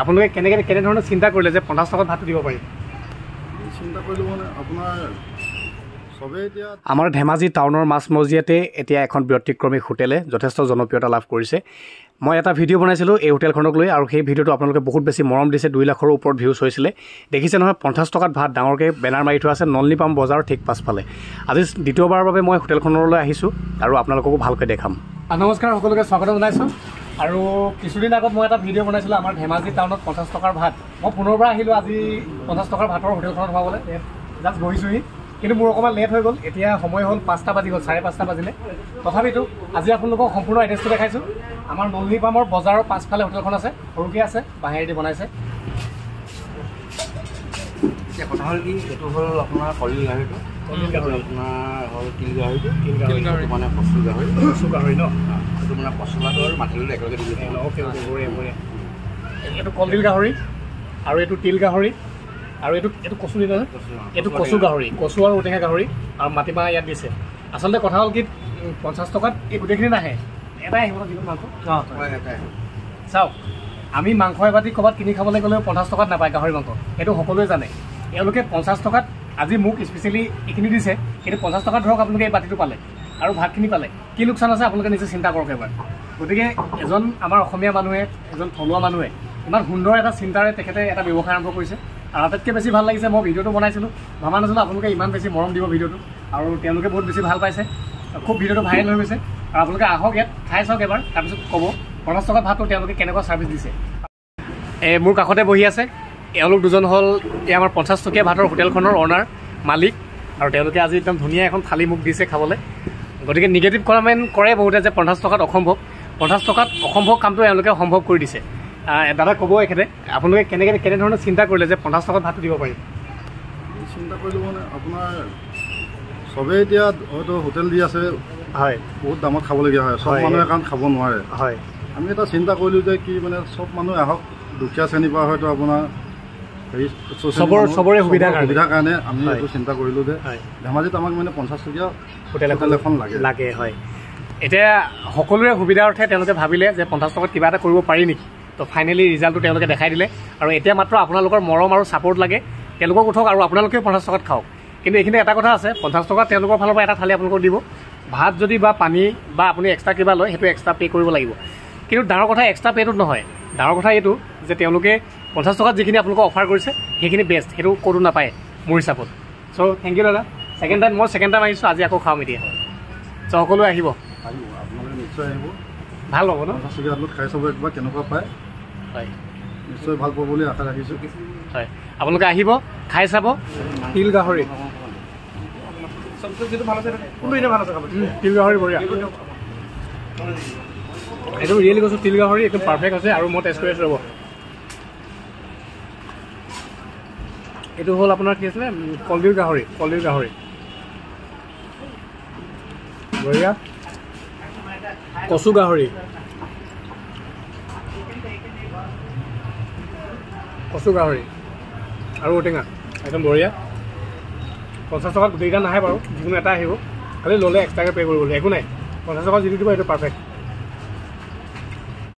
আপোনালোকে কেনেধৰণৰ চিন্তা কৰিলে যে 50 টকাত ভাতটো দিব পাৰি? চিন্তা কৰিলোঁ মানে আপোনাৰ চবেই এতিয়া আমাৰ ধেমাজি টাউনৰ মাজমজিয়াতে এতিয়া এখন ব্যতিক্ৰমী হোটেলে যথেষ্ট জনপ্ৰিয়তা লাভ কৰিছে। মই এটা ভিডিঅ' বনাইছিলোঁ এই হোটেলখনক লৈ, আৰু সেই ভিডিঅ'টো আপোনালোকে বহুত বেছি মৰম দিছে। 2 লাখৰ ওপৰত ভিউজ হৈছিলে। দেখিছে নহয়, 50 টকাত ভাত ডাঙৰকৈ বেনাৰ মাৰি থোৱা আছে নলনী পাম বজাৰৰ ঠিক পাছফালে। আজি দ্বিতীয়বাৰৰ বাবে মই হোটেলখনলৈ আহিছোঁ আৰু আপোনালোককো ভালকৈ দেখাম। নমস্কাৰ, সকলোকে স্বাগতম জনাইছোঁ। আৰু কিছুদিন আগত মই এটা ভিডিঅ' বনাইছিলোঁ আমাৰ ধেমাজি টাউনত 50 টকাৰ ভাত। মই পুনৰবাৰ আহিলোঁ আজি 50 টকাৰ ভাতৰ হোটেলখনত সোমাবলৈ। জাষ্ট বহিছোঁহি, কিন্তু মোৰ অকণমান লেট হৈ গ'ল। এতিয়া সময় হ'ল 5টা বাজি গ'ল, 5:30 বাজিলে। তথাপিতো আজি আপোনালোকক সম্পূৰ্ণ এড্ৰেছটো দেখাইছোঁ। আমাৰ নলনী পামৰ বজাৰৰ পাছফালে হোটেলখন আছে, সৰুকৈ আছে, বাঁহেৰেদি বনাইছে। এতিয়া কথা হ'ল কি, এইটো হ'ল আপোনাৰ কলিল গাহৰিটো, আপোনাৰ হ'ল তিল গাহৰিটো, মানে কচু গাহৰি ন, এইটো মানে পচলাটো আৰু মাটিটো একেলগে দি দিয়ে। অ'কে অ'কে, বঢ়িয়া বঢ়িয়া। এইটো কলডিল গাহৰি, আৰু এইটো তিল গাহৰি, আৰু এইটো কচু দিলে, এইটো কচু গাহৰি, কচু আৰু ঔটেঙা গাহৰি, আৰু মাটিমাহ ইয়াত দিছে। আচলতে কথা হ'ল কি, 50 টকাত এই গোটেইখিনি নাহে, এটাই আহিব যিকোনো মাংস। চাওক, আমি মাংস এবাতি ক'ৰবাত কিনি খাবলৈ গ'লেও 50 টকাত নাপায় গাহৰি মাংস, সেইটো সকলোৱে জানে। এওঁলোকে 50 টকাত আজি মোক স্পেচিয়েলি এইখিনি দিছে, কিন্তু 50 টকাত ধৰক আপোনালোকে এই বাতিটো পালে আৰু ভাতখিনি পালে, কি লোকচান আছে আপোনালোকে নিজে চিন্তা কৰক এবাৰ। গতিকে এজন আমাৰ অসমীয়া মানুহে, এজন থলুৱা মানুহে ইমান সুন্দৰ এটা চিন্তাৰে তেখেতে এটা ব্যৱসায় আৰম্ভ কৰিছে। আৰু আটাইতকৈ বেছি ভাল লাগিছে, মই ভিডিঅ'টো বনাইছিলোঁ, ভবা নাছিলোঁ আপোনালোকে ইমান বেছি মৰম দিব ভিডিঅ'টো, আৰু তেওঁলোকে বহুত বেছি ভাল পাইছে, খুব ভিডিঅ'টো ভাইৰেল হৈ গৈছে। আৰু আপোনালোকে আহক, ইয়াত খাই চাওক এবাৰ, তাৰপিছত ক'ব 50 টকাত ভাতটো তেওঁলোকে কেনেকুৱা ছাৰ্ভিচ দিছে। মোৰ কাষতে বহি আছে, এওঁলোক দুজন হ'ল এই আমাৰ 50 টকীয়া ভাতৰ হোটেলখনৰ অ'নাৰ, মালিক, আৰু তেওঁলোকে আজি একদম ধুনীয়া এখন থালি মোক দিছে খাবলৈ। গতিকে নিগেটিভ কমেণ্ট কৰে বহুতে যে 50 টকাত অসম্ভৱ। 50 টকাত অসম্ভৱ কামটো এওঁলোকে সম্ভৱ কৰি দিছে। দাদা ক'ব এখেতে, আপোনালোকে কেনেধৰণৰ চিন্তা কৰিলে যে 50 টকাত ভাতটো দিব পাৰি? চিন্তা কৰিলোঁ মানে আপোনাৰ চবেই এতিয়া হয়তো হোটেল দি আছে, হয়, বহুত দামত খাবলগীয়া হয়, চব মানুহে কাৰণ খাব নোৱাৰে। হয়, আমি এটা চিন্তা কৰিলোঁ যে কি মানে চব মানুহে আহক, দুখীয়া শ্ৰেণীৰ পৰা হয়তো আপোনাৰ হেৰি চবৰে সুবিধাৰ কাৰণে আমি এইটো চিন্তা কৰিলোঁ যে ধেমাজিত আমাক মানে 50 টকীয়া হোটেল এখন লাগে। হয়, এতিয়া সকলোৰে সুবিধাৰ অৰ্থে তেওঁলোকে ভাবিলে যে 50 টকাত কিবা এটা কৰিব পাৰি নেকি। তো ফাইনেলি ৰিজাল্টটো তেওঁলোকে দেখাই দিলে, আৰু এতিয়া মাত্ৰ আপোনালোকৰ মৰম আৰু ছাপোৰ্ট লাগে। তেওঁলোকক উঠক আৰু আপোনালোকেও 50 টকাত খাওক। কিন্তু এইখিনি এটা কথা আছে, 50 টকাত তেওঁলোকৰ ফালৰ পৰা এটা থালি আপোনালোকক দিব, ভাত যদি বা পানী বা আপুনি এক্সট্ৰা কিবা লয় সেইটো এক্সট্ৰা পে' কৰিব লাগিব। কিন্তু ডাঙৰ কথা এক্সট্ৰা পে'টোত নহয়, ডাঙৰ কথা এইটো যে তেওঁলোকে 50 টকাত যিখিনি আপোনালোকক অফাৰ কৰিছে সেইখিনি বেষ্ট, সেইটো ক'তো নাপায় মোৰ হিচাপত। চ' থেংক ইউ দাদা। ছেকেণ্ড টাইম আহিছোঁ, আজি আকৌ খাম এতিয়া। চ' সকলোৱে আহিব, আপোনালোকে নিশ্চয় আহিব, ভাল হ'ব ন? 50 টকীয়া খাই চাব একবাৰ কেনেকুৱা পায়। হয়, নিশ্চয় ভাল পাব বুলি আশা ৰাখিছোঁ। হয়, আপোনালোকে আহিব, খাই চাব। তিল গাহৰি, তিল গাহৰি বঢ়িয়া। এইটো ৰিয়েলি কৈছোঁ, তিল গাহৰি একদম পাৰফেক্ট আছে। আৰু মই টেষ্ট কৰি আছোঁ, ৰ'ব। এইটো হ'ল আপোনাৰ কি আছিলে, কলডিল গাহৰি বঢ়িয়া। কচু গাহৰি, আৰু ঔটেঙা একদম বঢ়িয়া। 50 টকাত গোটেইকেইটা নাহে বাৰু, যিকোনো এটা আহিব, খালি ল'লে এক্সট্ৰাকৈ পে' কৰিব লাগিব, একো নাই। 50 টকাত যিটো দিব সেইটো পাৰফেক্ট।